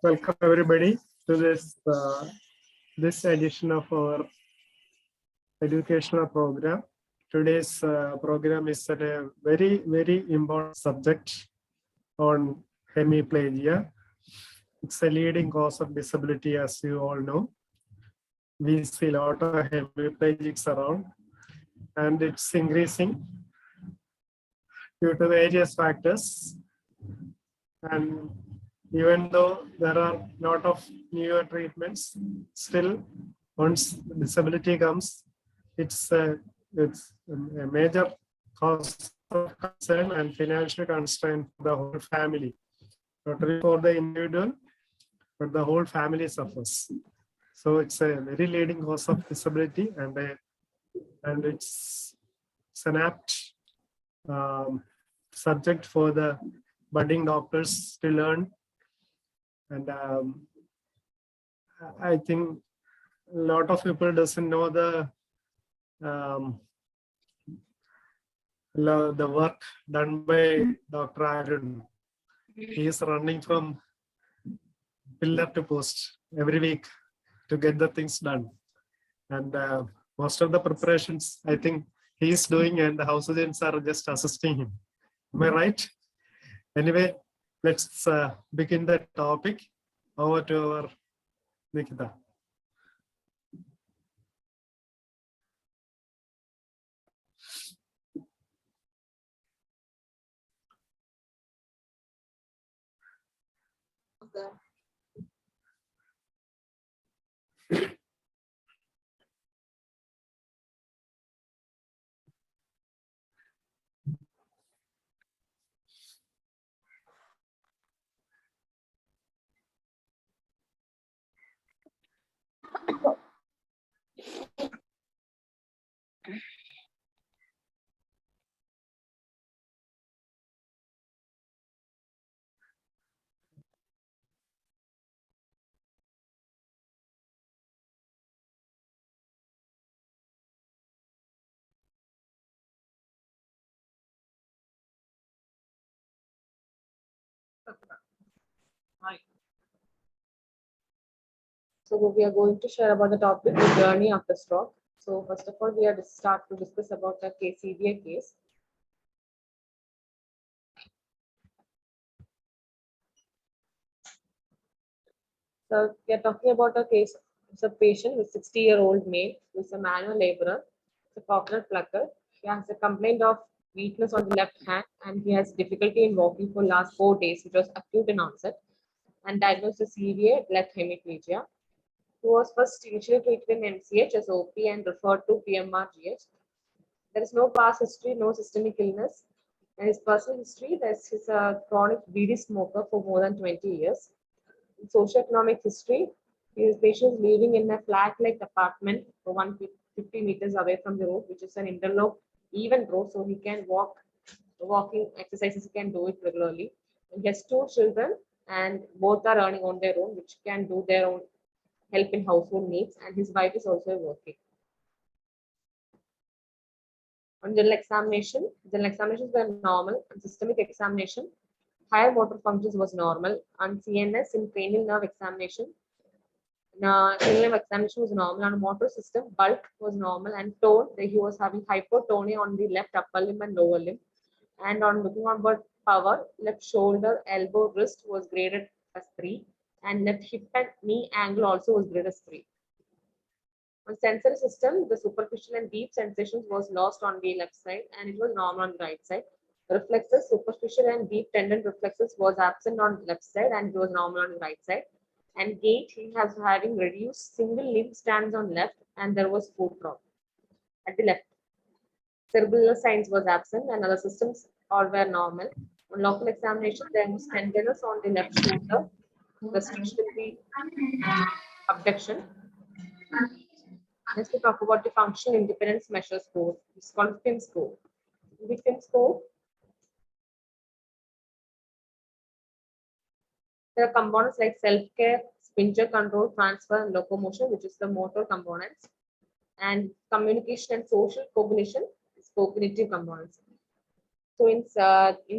Welcome everybody to this edition of our educational program. Today's program is a very important subject on hemiplegia. It's a leading cause of disability, as you all know. We see a lot of hemiplegics around, and it's increasing due to various factors. And even though there are a lot of newer treatments, still once disability comes, it's a major cause of concern and financial constraint for the whole family, not only for the individual, but the whole family suffers. So it's a very leading cause of disability, and it's an apt subject for the budding doctors to learn. And I think a lot of people doesn't know the work done by Dr. Arun. He is running from pillar to post every week to get the things done. And most of the preparations, I think he is doing, and the house agents are just assisting him. Am I right? Anyway, let's begin the topic. Over to our Nikita. Okay. Hi. So we are going to share about the topic, the journey after stroke. So first of all, we are to start to discuss about the severe case. So we are talking about a case. It's a patient with 60-year-old male who is a manual laborer. It's a coconut plucker. He has a complaint of weakness on the left hand, and he has difficulty in walking for last 4 days, which was acute in onset, and diagnosed with severe left hemiplegia. He was first initially treated in MCH as OP and referred to PMRGH. There is no past history, no systemic illness. And his personal history, he's a chronic BD smoker for more than 20 years. In socioeconomic history, his patient is living in a flat-like apartment for 150 meters away from the road, which is an interlock even road, so he can walking exercises, he can do it regularly. And he has 2 children, and both are earning on their own, which can do their own help in household needs, and his wife is also working. On general examinations were normal. On systemic examination, higher motor functions was normal. On CNS, in cranial nerve examination, cranial nerve examination was normal. On motor system, bulk was normal, and tone, he was having hypotonia on the left upper limb and lower limb. And on looking on about power, left shoulder, elbow, wrist was graded as 3, and left hip and knee angle also was graded as 3. On sensory system, the superficial and deep sensations was lost on the left side, and it was normal on the right side. Reflexes, superficial and deep tendon reflexes was absent on the left side, and it was normal on the right side. And gait, he has having reduced single limb stands on left, and there was foot drop at the left. Cerebral signs was absent, and other systems all were normal. On local examination, there was tenderness on the left shoulder, restriction in the abduction. Next, we talk about the functional independence measure score. It's called FIM score. The FIM score, there are components like self-care, sphincter control, transfer, and locomotion, which is the motor components, and communication and social cognition is cognitive components. So in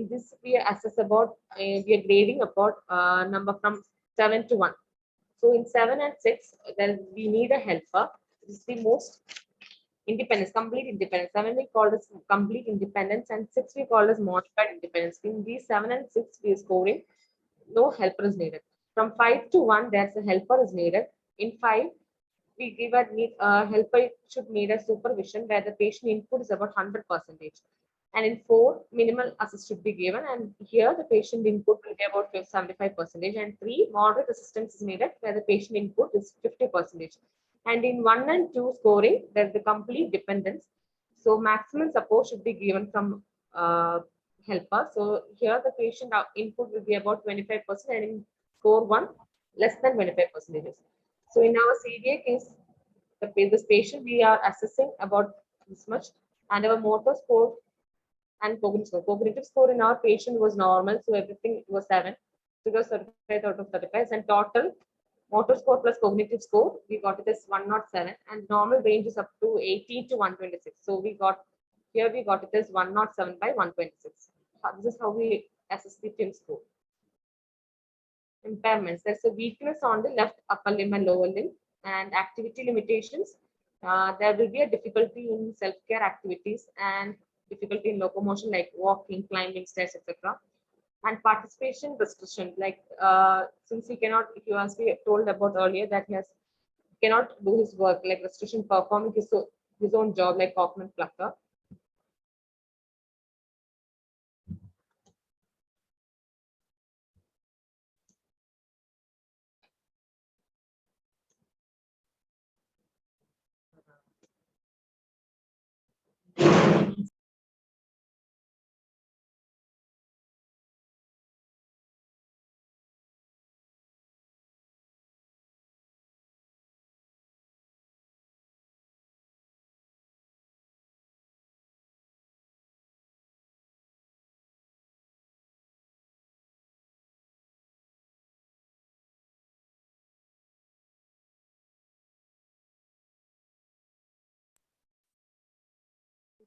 this we assess about we are grading about number from 7 to 1. So in 7 and 6, then we need a helper. This is the most independence, complete independence. 7 we call as complete independence, and 6 we call as modified independence. In these 7 and 6 we are scoring, no helper is needed. From 5 to 1, there's a helper is needed. In 5, we give a need helper should need a supervision where the patient input is about 100%. And in 4, minimal assist should be given, and here the patient input will be about 75%. And 3, moderate assistance is needed where the patient input is 50%. And in 1 and 2 scoring, there's the complete dependence. So maximum support should be given from helper. So here the patient input will be about 25%, and in score 1, less than 25%. So in our CDA case, this patient we are assessing about this much, and our motor score and cognitive score. Cognitive score in our patient was normal, so everything was 7. So it was 35 out of 35, and total motor score plus cognitive score, we got it as 107, and normal range is up to 80 to 126. So we got it as 107 by 126. This is how we assess the TIM score. Impairments. There's a weakness on the left upper limb and lower limb, and activity limitations. There will be a difficulty in self-care activities and difficulty in locomotion like walking, climbing stairs, etc. And participation restriction, like since he cannot, if you ask me told about earlier that he cannot do his work, like restriction performing his own job like Kaufman plucker.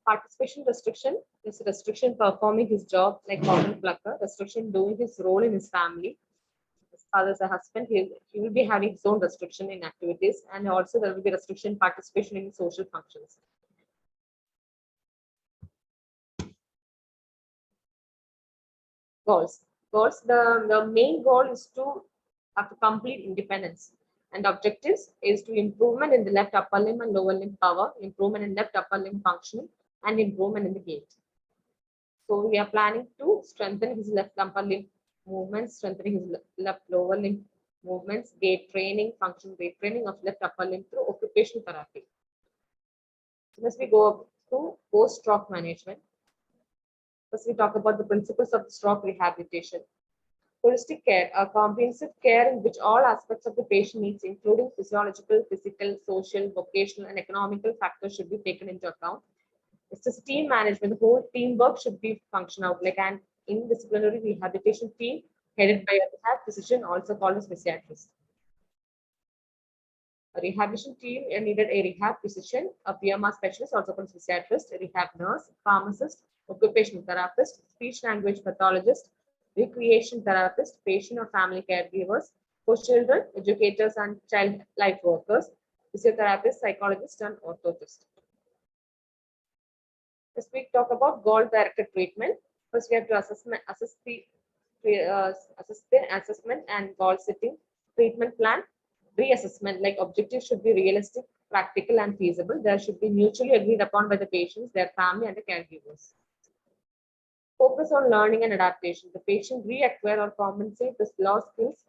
Participation restriction is restriction performing his job like Kaufman plucker, restriction doing his role in his family. His father is a husband, he will be having his own restriction in activities, and also there will be restriction participation in social functions. Goals. The main goal is to have complete independence. And objectives is to improvement in the left upper limb and lower limb power, improvement in left upper limb functioning, and improvement in the gait. So we are planning to strengthen his left upper limb movements, strengthening his left lower limb movements, gait training, functional gait training of left upper limb through occupational therapy. So let's we go to post-stroke management. First, we talk about the principles of stroke rehabilitation. Holistic care, a comprehensive care in which all aspects of the patient needs, including physiological, physical, social, vocational, and economical factors, should be taken into account. It's just team management. The whole teamwork should be function out like an interdisciplinary rehabilitation team headed by a rehab physician, also called as physiatrist. A rehabilitation team needed a rehab physician, a PMR specialist, also called physiatrist, a rehab nurse, pharmacist, occupational therapist, speech language pathologist, recreation therapist, patient or family caregivers, for children, educators and child life workers, physiotherapist, psychologist, and orthotist. Let's talk about goal-directed treatment. First, we have to assess the assessment and goal setting, treatment plan, reassessment. Like objectives should be realistic, practical, and feasible. There should be mutually agreed upon by the patients, their family, and the caregivers. Focus on learning and adaptation. The patient reacquire or compensate the lost skills.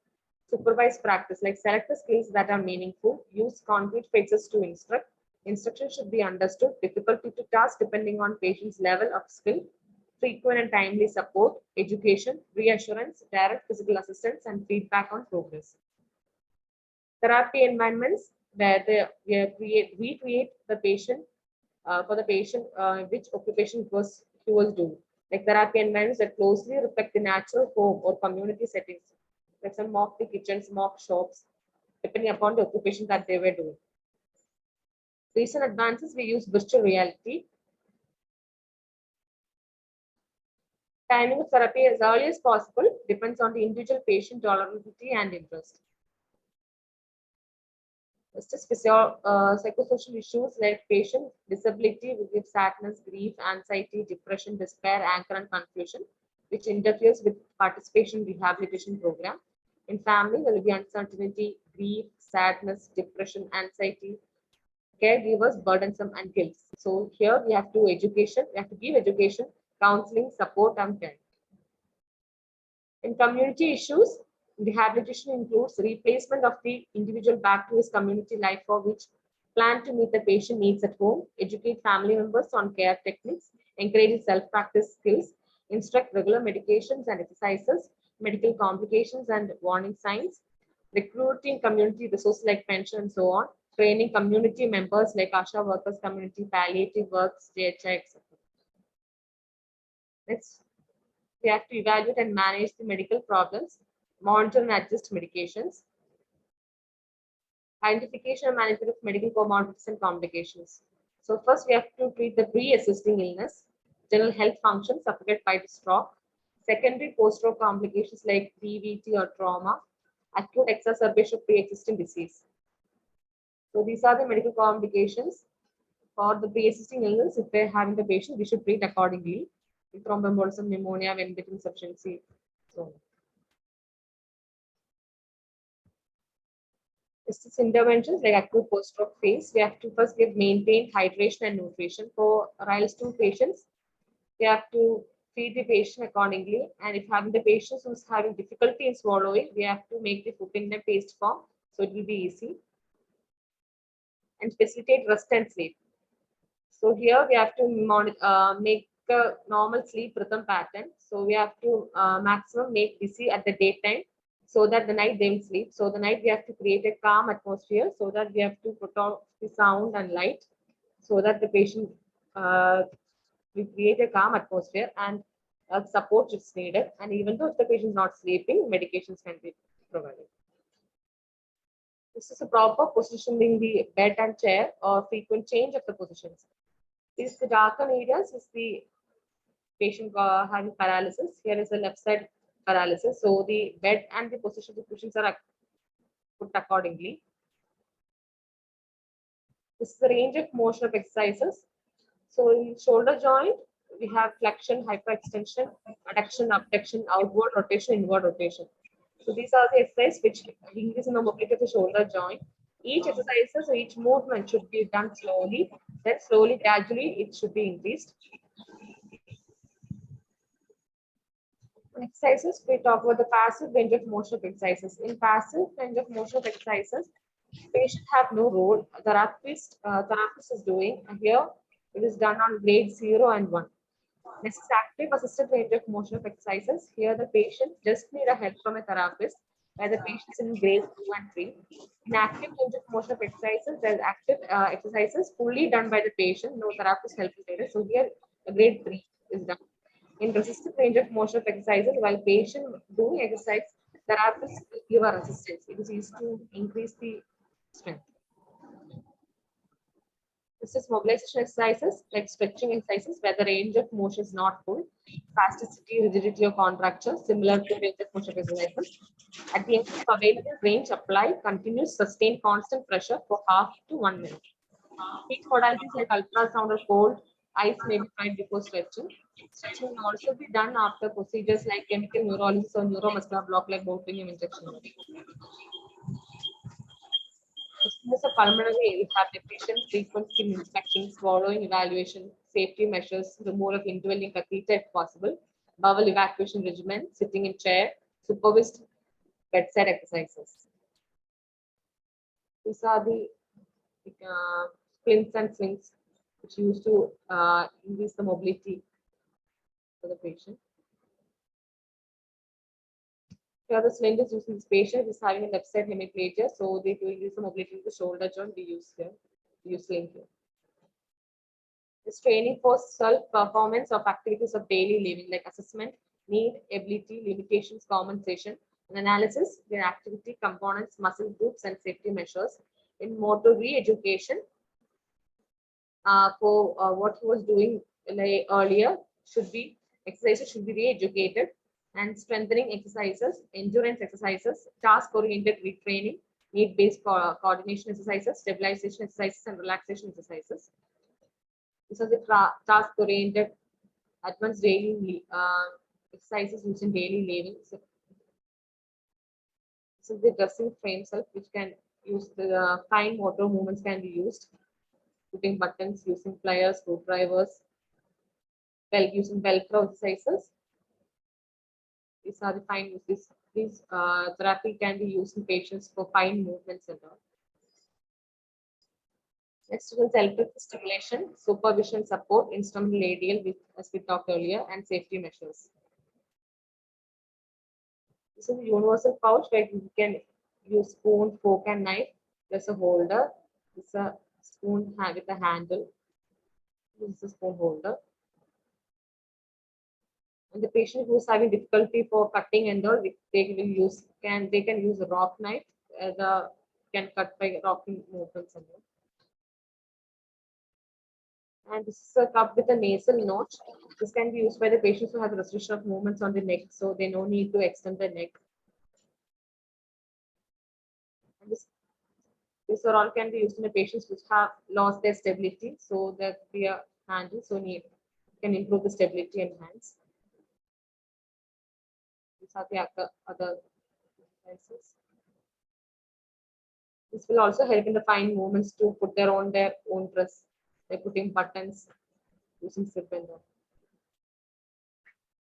Supervise practice, like select the skills that are meaningful. Use concrete phrases to instruct. Instruction should be understood. Difficulty to task depending on patient's level of skill. Frequent and timely support. Education, reassurance, direct physical assistance, and feedback on progress. Therapy environments where we create the patient for the patient which occupation he was doing. Like therapy environments that closely reflect the natural home or community settings, like some mock the kitchens, mock shops, depending upon the occupation that they were doing. Recent advances, we use virtual reality. Timing of therapy as early as possible depends on the individual patient tolerability and interest. Psychosocial issues like patient disability with sadness, grief, anxiety, depression, despair, anger, and confusion, which interferes with participation in rehabilitation program. In family, there will be uncertainty, grief, sadness, depression, anxiety, caregivers burdensome and guilt. So here we have to give education, counseling, support, and care. In community issues, rehabilitation includes replacement of the individual back to his community life, for which plan to meet the patient needs at home, educate family members on care techniques, encourage self-practice skills, instruct regular medications and exercises, medical complications and warning signs, recruiting community resources like pension and so on, training community members like ASHA workers, community palliative works, JHI, etc. Next, we have to evaluate and manage the medical problems, monitor and adjust medications, identification and management of medical comorbidities and complications. So first we have to treat the pre-existing illness, general health functions affected by the stroke, secondary post-stroke complications like DVT or trauma, acute exacerbation of pre-existing disease. So these are the medical complications for the pre-existing illness. If they're having the patient, we should treat accordingly. Thromboembolism, pneumonia, ventilator insufficiency. So this interventions like acute post-stroke phase, we have to first give maintained hydration and nutrition. For RILS2 patients, we have to feed the patient accordingly. And if having the patient who's having difficulty in swallowing, we have to make the food in a paste form, so it will be easy. And facilitate rest and sleep. So here we have to make a normal sleep rhythm pattern. So we have to maximum make busy at the daytime, so that the night they will sleep. So the night we have to create a calm atmosphere, so that we have to put off the sound and light, so that the patient we create a calm atmosphere, and support is needed. And even though if the patient is not sleeping, medications can be provided. This is a proper positioning the bed and chair or frequent change of the positions. These the darkened areas is the patient having paralysis. Here is the left side paralysis. So the bed and the position of the cushions are put accordingly. This is the range of motion of exercises. So in shoulder joint, we have flexion, hyperextension, adduction, abduction, outward rotation, inward rotation. So these are the exercises which increase in the mobility of the shoulder joint. Each exercises or each movement should be done slowly. Then slowly, gradually, it should be increased. Exercises, we talk about the passive range of motion of exercises. In passive range of motion of exercises, patient have no role. Therapist is doing. Here, it is done on grade 0 and 1. Next is active assisted range of motion of exercises. Here, the patient just need a help from a therapist, where the patient is in grade 2 and 3. In active range of motion of exercises, there's active exercises fully done by the patient, no therapist help is needed. So here, grade 3 is done. In resistive range of motion of exercises, while patient doing exercise, therapist will give a resistance. It is used to increase the strength. This is mobilization exercises like stretching exercises where the range of motion is not full. Spasticity, rigidity, or contracture similar to range of motion exercises. At the end of available range, apply continuous sustained constant pressure for half to 1 minute. Heat modalities like ultrasound or cold ice may be tried before stretching. Stretching can also be done after procedures like chemical neurolysis or neuromuscular block like botulinum injection. Estimates of pulmonary rehabilitation, frequent skin inspection, swallowing evaluation, safety measures, removal of indwelling catheter if possible, bowel evacuation regimen, sitting in chair, supervised bedside exercises. These are the splints and slings which used to increase the mobility for the patient. Here the sling is used in this patient is having a left side hemiplegia, so they do increase the mobility of the shoulder joint. We use here, we use sling here. This training for self-performance of activities of daily living like assessment, need, ability, limitations, compensation, and analysis, their activity components, muscle groups, and safety measures. In motor re-education, for what he was doing earlier should be exercises should be re-educated, and strengthening exercises, endurance exercises, task-oriented retraining, need-based coordination exercises, stabilization exercises, and relaxation exercises. These are the task-oriented advanced daily exercises used in daily living. So, this is the dressing frame self, which can use the fine motor movements can be used, putting buttons, using pliers, screwdrivers, using Velcro exercises. These are the fine uses. This therapy can be used in patients for fine movements and all. Next is electrical stimulation, supervision support, instrumental ADL, with, as we talked earlier, and safety measures. This is a universal pouch where you can use spoon, fork, and knife. There's a holder. It's a spoon with a handle. This is a spoon holder. And the patient who is having difficulty for cutting and all, they can use a rock knife. Can cut by rocking movements and all. And this is a cup with a nasal notch. This can be used by the patients who have restriction of movements on the neck, so they no need to extend the neck. And this all can be used in the patients which have lost their stability, so that we are handle can improve the stability in hands. These are the other exercises. This will also help in the fine movements to put their own dress by putting buttons, using zip and all.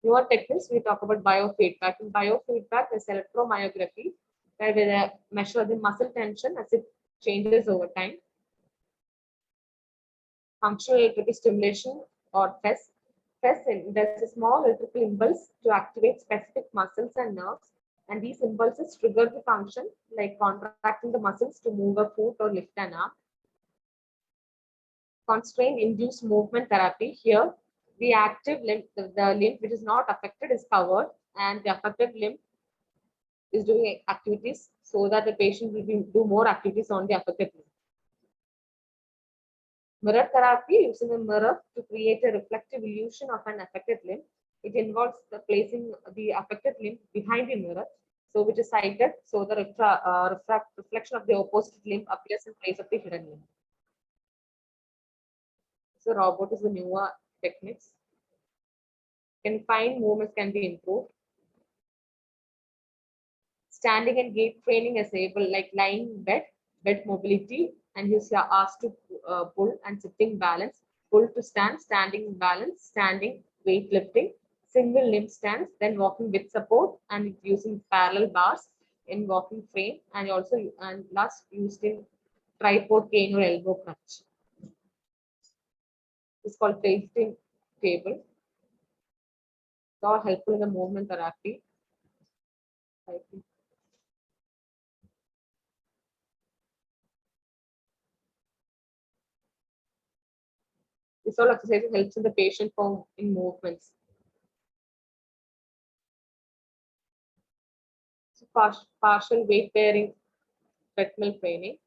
Newer techniques, we talk about biofeedback. In biofeedback, there's electromyography, where we measure the muscle tension as it changes over time. Functional electrical stimulation, or FES. There's a small electrical impulse to activate specific muscles and nerves, and these impulses trigger the function, like contracting the muscles to move a foot or lift an arm. Constraint induced movement therapy. Here, the active limb, the limb which is not affected is covered, and the affected limb is doing activities, so that the patient will do more activities on the affected limb. Mirror therapy, using a mirror to create a reflective illusion of an affected limb. It involves placing the affected limb behind the mirror, so which is sighted, so the reflection of the opposite limb appears in place of the hidden limb. So robot is the newer techniques. Confined movements can be improved. Standing and gait training is able, like lying in bed mobility, and he's asked to pull and sitting balance, pull to stand, standing balance, standing weightlifting, single limb stance, then walking with support, and using parallel bars in walking frame, and also and last used in tripod cane or elbow crutch. It's called tilting table. It's all helpful in the movement therapy. This all exercise helps in the patient in movements. So partial weight bearing treadmill training.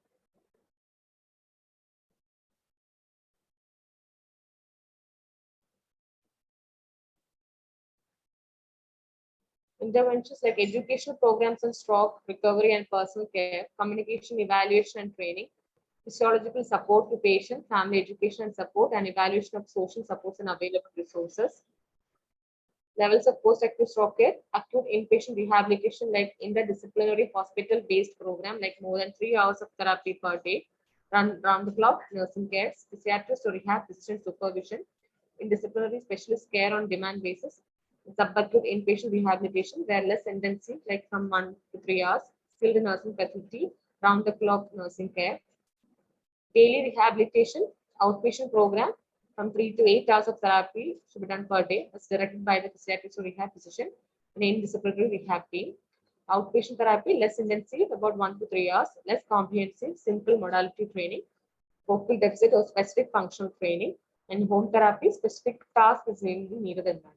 Interventions like educational programs on stroke recovery and personal care, communication, evaluation, and training, physiological support to patient, family education and support, and evaluation of social supports and available resources. Levels of post-acute stroke care, acute inpatient rehabilitation, like interdisciplinary hospital-based program, like more than 3 hours of therapy per day, run round the clock, nursing care, psychiatrist or rehab physician supervision, interdisciplinary specialist care on demand basis, subacute inpatient rehabilitation, where less intensive, like from 1 to 3 hours, skilled nursing facility, round the clock nursing care, daily rehabilitation, outpatient program, from 3 to 8 hours of therapy should be done per day, as directed by the psychiatrist or rehab physician, and interdisciplinary rehab team. Outpatient therapy, less intensive, about 1 to 3 hours, less comprehensive, simple modality training, focal deficit or specific functional training, and home therapy, specific task is mainly needed environment.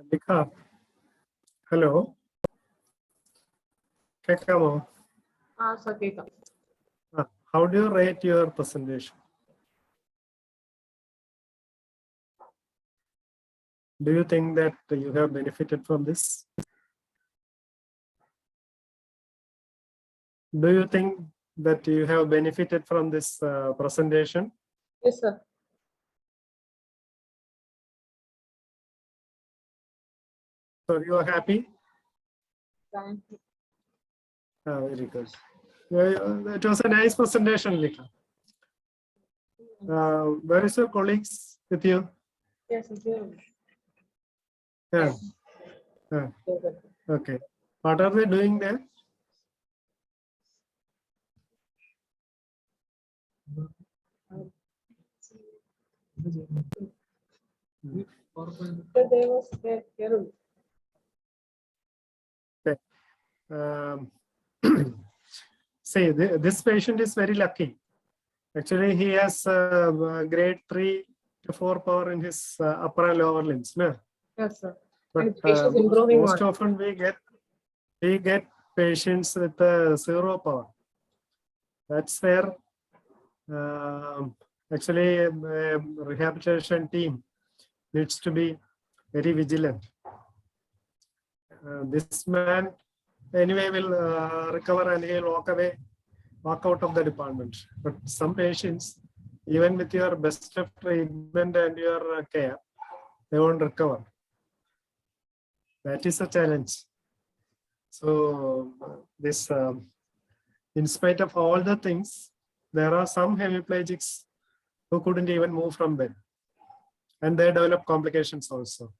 Lika, hello. Kekamo. Sir, കേൾക്കാം. How do you rate your presentation? Do you think that you have benefited from this? Do you think that you have benefited from this presentation? Yes, sir. So you are happy? Thank you. Very good. It was a nice presentation, Lika. Where is your colleagues with you? Yes, sir. Yeah. Okay. What are they doing there? There was there. See, this patient is very lucky. Actually, he has grade 3 to 4 power in his upper and lower limbs. No? Yes, sir. But And patient is improving most on. often we get patients with 0 power. That's where actually rehabilitation team needs to be very vigilant. This man anyway will recover and he will walk out of the department. But some patients, even with your best of treatment and your care, they won't recover. That is a challenge. So this, in spite of all the things, there are some hemiplegics who couldn't even move from bed, and they develop complications also.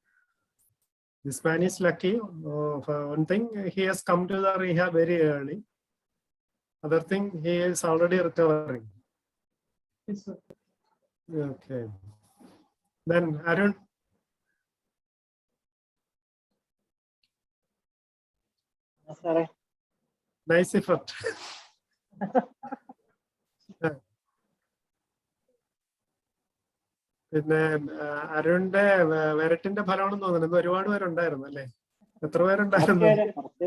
This man is lucky. For one thing, he has come to the rehab very early. Other thing, he is already recovering. Yes, sir. Okay. Then Arun. Sorry. Nice effort. പിന്നെ അരുണിന്റെ വിരട്ടിന്റെ ഫലമാണെന്ന് തോന്നുന്നു. ഇന്ന് ഒരുപാട് പേരുണ്ടായിരുന്നു അല്ലേ? എത്ര പേരുണ്ടായിരുന്നു?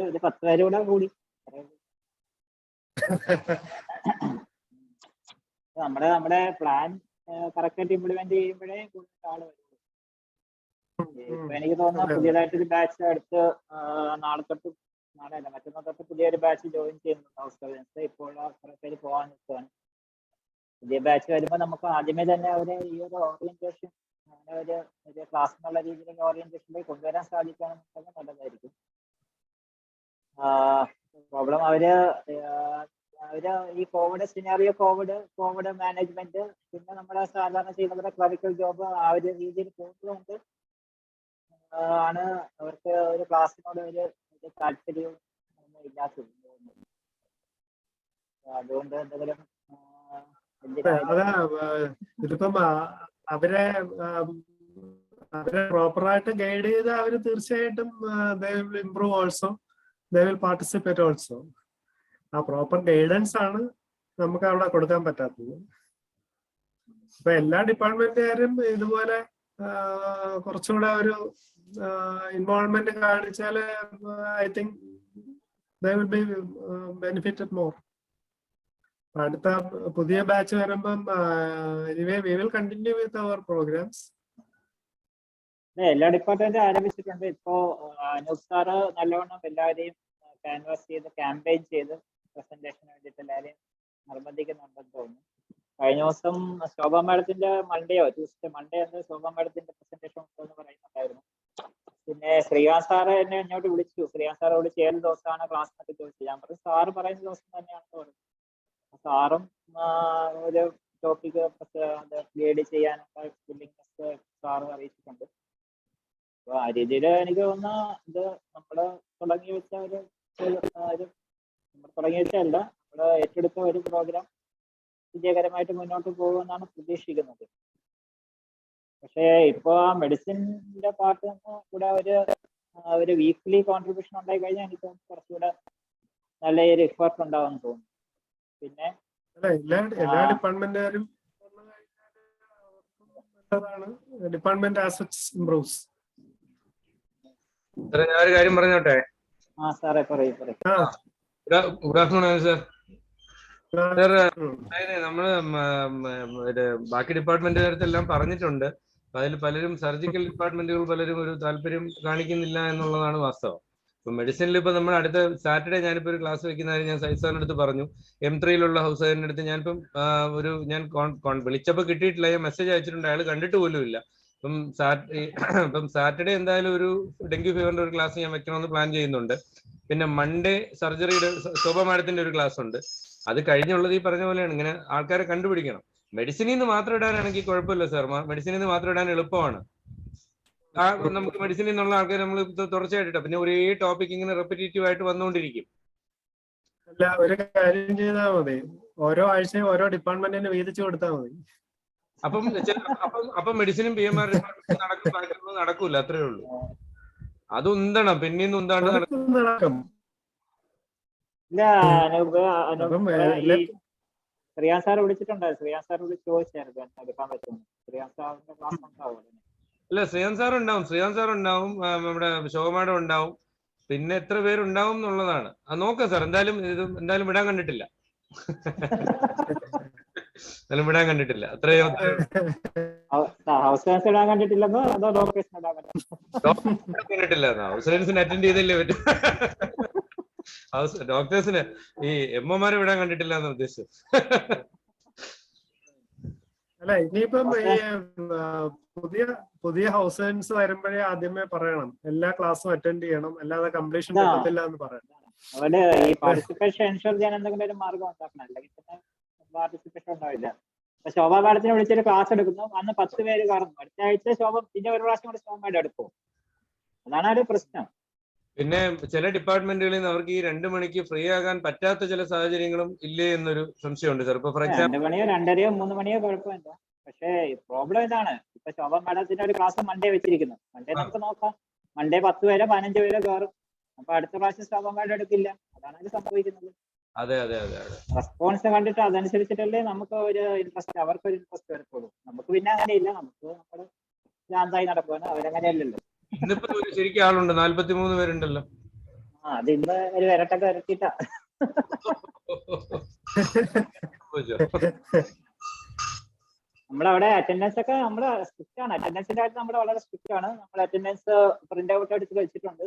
ഒരു 10 പേര് കൂടെ കൂടി. നമ്മുടെ പ്ലാൻ കറക്റ്റ് ആയിട്ട് ഇംപ്ലിമെന്റ് ചെയ്യുമ്പോഴേ കൂടുതൽ ആള് വരുള്ളൂ. ഇപ്പൊ എനിക്ക് തോന്നുന്നു പുതിയതായിട്ടൊരു ബാച്ച് അടുത്ത് നാളെ മറ്റന്നാൾ തൊട്ട് പുതിയൊരു ബാച്ച് ജോയിൻ ചെയ്യുന്നുണ്ട്. ഇപ്പോൾ കുറെ പേര് പോകാൻ നിൽക്കുകയാണ്. പുതിയ ബാച്ച് വരുമ്പോൾ നമുക്ക് ആദ്യമേ തന്നെ അവരെ ഈ ഒരു ഓറിയന്റേഷൻ ഒരു ക്ലാസ് എന്നുള്ള രീതിയിലുള്ള ഓറിയന്റേഷനിലേക്ക് കൊണ്ടുവരാൻ സാധിക്കുകയാണെന്നുണ്ടെങ്കിൽ നല്ലതായിരിക്കും. പ്രോബ്ലം അവര് ഈ കോവിഡ് സിനാറിയോ കോവിഡ് മാനേജ്മെന്റ് പിന്നെ നമ്മുടെ സാധാരണ ചെയ്യുന്നവരുടെ ക്ലറിക്കൽ ജോബ് ആ ഒരു രീതിയിൽ പോകുന്നതുകൊണ്ട് ആണ് അവർക്ക് ഒരു ക്ലാസ്സിനോട് ഒരു താല്പര്യവും ഒന്നും ഇല്ലാത്തത്. അതുകൊണ്ട് എന്തെങ്കിലും ഇതിപ്പം അവരെ പ്രോപ്പറായിട്ട് ഗൈഡ് ചെയ്ത് അവര് തീർച്ചയായിട്ടും they will improve also, they will participate also. ആ പ്രോപ്പർ ഗൈഡൻസ് ആണ് നമുക്ക് അവിടെ കൊടുക്കാൻ പറ്റാത്തത്. ഇപ്പൊ എല്ലാ ഡിപ്പാർട്ട്മെന്റുകാരും ഇതുപോലെ കുറച്ചുകൂടെ ഒരു ഇൻവോൾവ്മെന്റ് കാണിച്ചാല് I think they will be benefited more. അടുത്ത പുതിയ ബാച്ച് വരുമ്പം anyway we will continue with our programs. എല്ലാ ഡിപ്പാർട്ട്മെന്റും ആരംഭിച്ചിട്ടുണ്ട്. ഇപ്പോ അനൂപ് സാറ് നല്ലവണ്ണം എല്ലാവരെയും ക്യാൻവാസ് ചെയ്ത് ക്യാമ്പയിൻ ചെയ്ത് പ്രസന്റേഷന് വേണ്ടിയിട്ട് എല്ലാവരെയും നിർബന്ധിക്കുന്നുണ്ടെന്ന് തോന്നുന്നു. കഴിഞ്ഞ ദിവസം ശോഭ മാഡത്തിന്റെ ട്യൂസ്ഡേ മൺഡേ ശോഭ മാഡത്തിന്റെ പ്രസന്റേഷൻ ഉണ്ടെന്ന് പറയുന്നുണ്ടായിരുന്നു. പിന്നെ ശ്രീകാന്ത് സാറ് എന്നെ ഇങ്ങോട്ട് വിളിച്ചു. ശ്രീകാന്ത് സാറ് വിളിച്ച് ഏത് ദിവസമാണ് ക്ലാസ് എന്നൊക്കെ ചോദിച്ചു. ഞാൻ പറഞ്ഞു സാറ് പറയുന്ന ദിവസം തന്നെയാണെന്ന് പറഞ്ഞു. സാറും ഒരു ടോപ്പിക് ഗൈഡ് ചെയ്യാനുള്ള വില്ലിങ്നെസ് സാറ് അറിയിച്ചിട്ടുണ്ട്. അപ്പൊ ആ രീതിയിൽ എനിക്ക് തോന്നുന്ന ഇത് നമ്മള് തുടങ്ങി വെച്ചല്ല നമ്മള് ഏറ്റെടുത്ത ഒരു പ്രോഗ്രാം വിജയകരമായിട്ട് മുന്നോട്ട് പോകുമെന്നാണ് പ്രതീക്ഷിക്കുന്നത്. പക്ഷേ ഇപ്പൊ ആ മെഡിസിന്റെ പാർട്ട് കൂടെ ഒരു വീക്ക്ലി കോൺട്രിബ്യൂഷൻ ഉണ്ടായി കഴിഞ്ഞാൽ എനിക്ക് കുറച്ചുകൂടെ നല്ല ഒരു എഫേർട്ട് ഉണ്ടാവുമെന്ന് തോന്നുന്നു. പിന്നെ എല്ലാ ഡിപ്പാർട്ട്മെന്റുകാരും ഡിപ്പാർട്ട്മെന്റ് ആസെറ്റ്സ് ഇംപ്രൂവ്സ്. സാറേ ഞാൻ ഒരു കാര്യം പറഞ്ഞോട്ടെ. ആ സാറേ പറയൂ. Good afternoon sir. സാർ ഉം. അതായത് നമ്മള് ബാക്കി ഡിപ്പാർട്ട്മെന്റുകാരത്തെല്ലാം പറഞ്ഞിട്ടുണ്ട്. അതിൽ പലരും സർജിക്കൽ ഡിപ്പാർട്ട്മെന്റുകൾ പലരും ഒരു താല്പര്യം കാണിക്കുന്നില്ല എന്നുള്ളതാണ് വാസ്തവം. ഇപ്പൊ മെഡിസിനിൽ ഇപ്പൊ നമ്മൾ അടുത്ത സാറ്റർഡേ ഞാനിപ്പോ ഒരു ക്ലാസ് വെക്കുന്ന കാര്യം ഞാൻ സൈസാറിന്റെ അടുത്ത് പറഞ്ഞു. M3 ഹൗസ് സർജന്റെ അടുത്ത് ഞാനിപ്പം ഞാൻ വിളിച്ചപ്പോൾ കിട്ടിയിട്ടില്ല. ഞാൻ മെസ്സേജ് അയച്ചിട്ടുണ്ട്, അയാൾ കണ്ടിട്ട് പോലും ഇല്ല. ഇപ്പം സാറ്റർഡേ എന്തായാലും ഒരു ഡെങ്കി ഫീവറിന്റെ ഒരു ക്ലാസ് ഞാൻ വെക്കണമെന്ന് പ്ലാൻ ചെയ്യുന്നുണ്ട്. പിന്നെ മൺഡേ സർജറിയുടെ ശോഭ മാഡത്തിന്റെ ഒരു ക്ലാസ് ഉണ്ട്. അത് കഴിഞ്ഞുള്ളത് ഈ പറഞ്ഞ പോലെയാണ്, ഇങ്ങനെ ആൾക്കാരെ കണ്ടുപിടിക്കണം. മെഡിസിനിൽ നിന്ന് മാത്രം ഇടാനാണെങ്കിൽ കുഴപ്പമില്ല സാർ, മെഡിസിനിൽ നിന്ന് മാത്രം ഇടാൻ എളുപ്പമാണ്. നമുക്ക് മെഡിസിനിൽ നിന്നുള്ള ആൾക്കാർ നമ്മൾ തുടർച്ചയായിട്ട് പിന്നെ ഒരേ ടോപ്പിക് ഇങ്ങനെ റെപ്പിറ്റേറ്റീവ് ആയിട്ട് വന്നുകൊണ്ടിരിക്കും. അല്ല, ഒരു കാര്യം ചെയ്താൽ മതി, ഓരോ ആഴ്ചയും ഓരോ ഡിപ്പാർട്ട്മെന്റിന് വീതിച്ചു കൊടുത്താൽ മതി. അപ്പം മെഡിസിനും PMR നടക്കൂല, അത്രേ ഉള്ളൂ. അത് ഉന്തണം, പിന്നീന്ന് ഉന്താണ്ട് നടക്കും. ഇല്ല, ശ്രീയാൻ സാർ വിളിച്ചിട്ടുണ്ടായിരുന്നു. ശ്രീയാൻ സാർ വിളിച്ച് ചോദിച്ചായിരുന്നു എടുക്കാൻ പറ്റുന്നു. ശ്രീയാൻ സാറിന്റെ ക്ലാസ് ഉണ്ടാവും. അല്ല, ശ്രീയാൻ സാർ ഉണ്ടാവും, നമ്മുടെ ശോഭമാഡം ഉണ്ടാവും, പിന്നെ എത്ര പേരുണ്ടാവും എന്നുള്ളതാണ്. അത് നോക്കാം സാർ. എന്തായാലും വിടാൻ കണ്ടിട്ടില്ല. വിടാൻ കണ്ടിട്ടില്ല, അത്രയോ ഹൗസ് ഇടാൻ കണ്ടിട്ടില്ലെന്നോ അതോ ഡോക്ടേഴ്സിന് ഇടാൻ കണ്ടിട്ടില്ല. ഹൗസ് സർജൻസിന് അറ്റൻഡ് ചെയ്തല്ലേ പറ്റും. ഡോക്ടേഴ്സിന് ഈ MOമാരെ വിടാൻ കണ്ടിട്ടില്ല എന്ന് ഉദ്ദേശിച്ചു. അല്ല, ഇനിയിപ്പം ഈ പുതിയ ഹൗസ് സർജൻസ് വരുമ്പോഴേ ആദ്യമേ പറയണം, എല്ലാ ക്ലാസ്സും അറ്റൻഡ് ചെയ്യണം, അല്ലാതെ കംപ്ലീഷൻ കിട്ടത്തില്ല എന്ന് പറയണം. അവിടെ ഈ പാർട്ടിസിപ്പേഷൻ എൻഷുർ ചെയ്യാൻ എന്തെങ്കിലും ഒരു മാർഗം ഉണ്ടാക്കണം, അല്ലെങ്കിൽ പിന്നെ പാർട്ടിസിപ്പേഷൻ ഉണ്ടാവില്ല. അപ്പൊ ശോഭ മാഡത്തിനെ വിളിച്ചൊരു ക്ലാസ് എടുക്കുന്നു, അന്ന് 10 പേര് കയറുന്നു. അടുത്ത ആഴ്ച ശോഭ പിന്നെ ഒരു പ്രാവശ്യം കൂടി ശോഭ മാഡം എടുക്കും. അതാണ് ഒരു പ്രശ്നം. പിന്നെ ചില ഡിപ്പാർട്ട്മെന്റുകളിൽ നിന്ന് അവർക്ക് ഈ 2 മണിക്ക് ഫ്രീ ആകാൻ പറ്റാത്ത ചില സാഹചര്യങ്ങളും ഇല്ലേ എന്നൊരു സംശയമുണ്ട് സാർ. ഇപ്പൊ ഫോർ എക്സാമ്പിൾ 2 മണിയോ 2:30യോ 3 മണിയോ കുഴപ്പമില്ല. പക്ഷേ പ്രോബ്ലം ഇതാണ്, ഇപ്പൊ ശോഭ മാഡത്തിന്റെ ഒരു ക്ലാസ് മൺഡേ വെച്ചിരിക്കുന്നു. മൺഡേ നമുക്ക് നോക്കാം, മൺഡേ 10 പേരോ 15 പേരോ കയറും. അപ്പൊ അടുത്ത പ്രാവശ്യം ശോഭ മാഡം എടുക്കില്ല. അതാണ് ഇത് സംഭവിക്കുന്നത്. അതെ. റെസ്പോൺസ് കണ്ടിട്ട് അതനുസരിച്ചിട്ടല്ലേ നമുക്ക് ഒരു ഇൻട്രസ്റ്റ്, അവർക്കൊരു ഇൻട്രസ്റ്റ് വരത്തുള്ളൂ. നമുക്ക് പിന്നെ അങ്ങനെയില്ല, നമുക്ക് നമ്മുടെ ശാന്തായി നടക്കുവാണ്. അവരങ്ങനെയല്ലല്ലോ. ഇന്നിപ്പോ ശരിക്കും ആളുണ്ട്, 43 പേരുണ്ടല്ലോ. അത് ഇന്ന് ഒരു വരട്ടൊക്കെ വരട്ടിട്ടാ. നമ്മളവിടെ അറ്റൻഡൻസ് ഒക്കെ നമ്മള് സ്ട്രിക്റ്റ് ആണ്. അറ്റൻഡൻസിന്റെ കാര്യത്തിൽ നമ്മൾ വളരെ സ്ട്രിക്റ്റ് ആണ്. നമ്മൾ അറ്റൻഡൻസ് പ്രിന്റ് ഔട്ട് എടുത്ത് വെച്ചിട്ടുണ്ട്.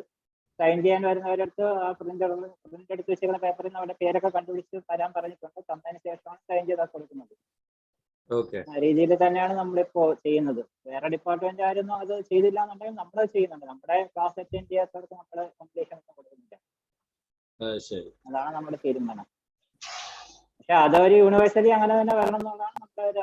സൈൻ ചെയ്യാൻ വരുന്നവരടുത്ത് ആ പ്രിന്റ് എടുത്ത് വെച്ചിരിക്കുന്ന പേപ്പറിൽ നിന്ന് അവരുടെ പേരൊക്കെ കണ്ടുപിടിച്ച് തരാൻ പറഞ്ഞിട്ടുണ്ട്. തന്നതിന് ശേഷമാണ് സൈൻ ചെയ്താൽ കൊടുക്കുന്നത്. ആ രീതിയിൽ തന്നെയാണ് നമ്മളിപ്പോ ചെയ്യുന്നത്. വേറെ ഡിപ്പാർട്ട്മെന്റ് ആയിരുന്നു അത് ചെയ്തില്ല എന്നുണ്ടെങ്കിൽ നമ്മളത് ചെയ്യുന്നുണ്ട്. നമ്മുടെ ക്ലാസ് അറ്റൻഡ് ചെയ്യാത്തവർക്ക് നമ്മള് കംപ്ലീഷൻ ഒന്നും കൊടുക്കുന്നില്ല. അതാണ് നമ്മുടെ തീരുമാനം. പക്ഷെ അതൊരു യൂണിവേഴ്സിറ്റി അങ്ങനെ തന്നെ വരണം എന്നുള്ളതാണ് നമ്മുടെ ഒരു